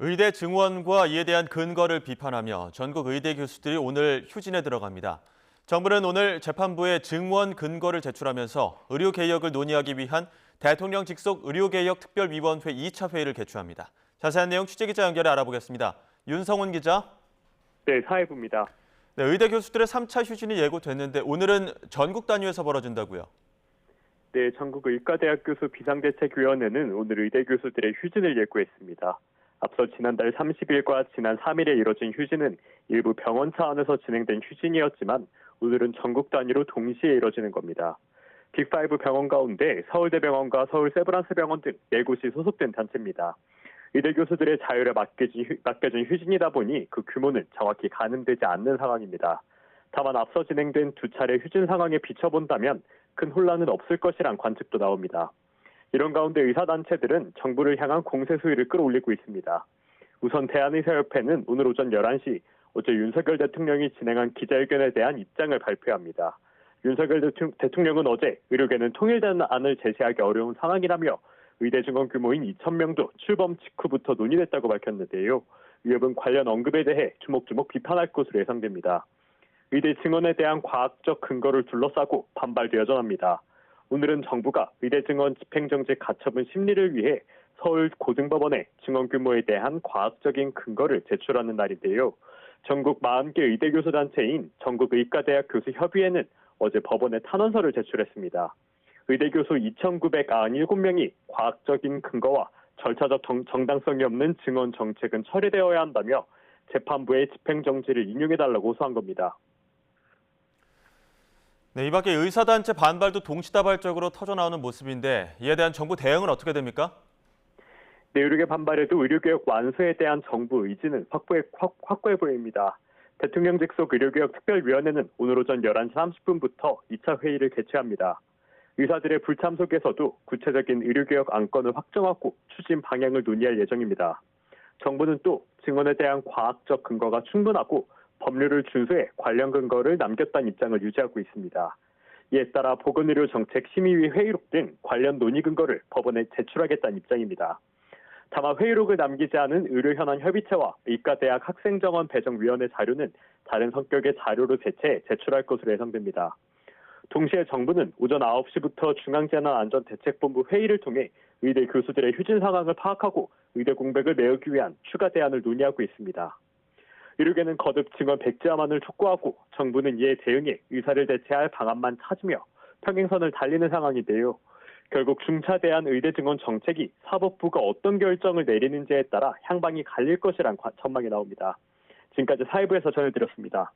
의대 증원과 이에 대한 근거를 비판하며 전국 의대 교수들이 오늘 휴진에 들어갑니다. 정부는 오늘 재판부에 증원 근거를 제출하면서 의료개혁을 논의하기 위한 대통령 직속 의료개혁 특별위원회 2차 회의를 개최합니다. 자세한 내용 취재기자 연결해 알아보겠습니다. 윤성훈 기자. 네, 사회부입니다. 네, 의대 교수들의 3차 휴진이 예고됐는데 오늘은 전국 단위에서 벌어진다고요? 네, 전국 의과대학 교수 비상대책위원회는 오늘 의대 교수들의 휴진을 예고했습니다. 앞서 지난달 30일과 지난 3일에 이뤄진 휴진은 일부 병원 차원에서 진행된 휴진이었지만 오늘은 전국 단위로 동시에 이뤄지는 겁니다. 빅5 병원 가운데 서울대병원과 서울세브란스병원 등 4곳이 소속된 단체입니다. 의대 교수들의 자율에 맡겨진 휴진이다 보니 그 규모는 정확히 가늠되지 않는 상황입니다. 다만 앞서 진행된 두 차례 휴진 상황에 비춰본다면 큰 혼란은 없을 것이란 관측도 나옵니다. 이런 가운데 의사단체들은 정부를 향한 공세 수위를 끌어올리고 있습니다. 우선 대한의사협회는 오늘 오전 11시 어제 윤석열 대통령이 진행한 기자회견에 대한 입장을 발표합니다. 윤석열 대통령은 어제 의료계는 통일된 안을 제시하기 어려운 상황이라며 의대 증원 규모인 2,000명도 출범 직후부터 논의됐다고 밝혔는데요. 위협은 관련 언급에 대해 주목주목 비판할 것으로 예상됩니다. 의대 증원에 대한 과학적 근거를 둘러싸고 반발도 여전합니다. 오늘은 정부가 의대 증원 집행정지 가처분 심리를 위해 서울 고등법원에 증원 규모에 대한 과학적인 근거를 제출하는 날인데요. 전국 40개 의대 교수 단체인 전국의과대학 교수협의회는 어제 법원에 탄원서를 제출했습니다. 의대 교수 2,997명이 과학적인 근거와 절차적 정당성이 없는 증원 정책은 철회되어야 한다며 재판부의 집행정지를 인용해달라고 호소한 겁니다. 네, 이 밖에 의사단체 반발도 동시다발적으로 터져나오는 모습인데 이에 대한 정부 대응은 어떻게 됩니까? 네, 의료계 반발에도 의료개혁 완수에 대한 정부 의지는 확고해 보입니다. 대통령 직속 의료개혁 특별위원회는 오늘 오전 11시 30분부터 2차 회의를 개최합니다. 의사들의 불참 속에서도 구체적인 의료개혁 안건을 확정하고 추진 방향을 논의할 예정입니다. 정부는 또 증언에 대한 과학적 근거가 충분하고 법률을 준수해 관련 근거를 남겼다는 입장을 유지하고 있습니다. 이에 따라 보건의료정책심의위 회의록 등 관련 논의 근거를 법원에 제출하겠다는 입장입니다. 다만 회의록을 남기지 않은 의료현안협의체와 의과대학 학생정원 배정위원회 자료는 다른 성격의 자료로 제출할 것으로 예상됩니다. 동시에 정부는 오전 9시부터 중앙재난안전대책본부 회의를 통해 의대 교수들의 휴진 상황을 파악하고 의대 공백을 메우기 위한 추가 대안을 논의하고 있습니다. 의료계는 거듭 증원 백지화만을 촉구하고 정부는 이에 대응해 의사를 대체할 방안만 찾으며 평행선을 달리는 상황인데요. 결국 중차대한 의대 증원 정책이 사법부가 어떤 결정을 내리는지에 따라 향방이 갈릴 것이란 전망이 나옵니다. 지금까지 사회부에서 전해드렸습니다.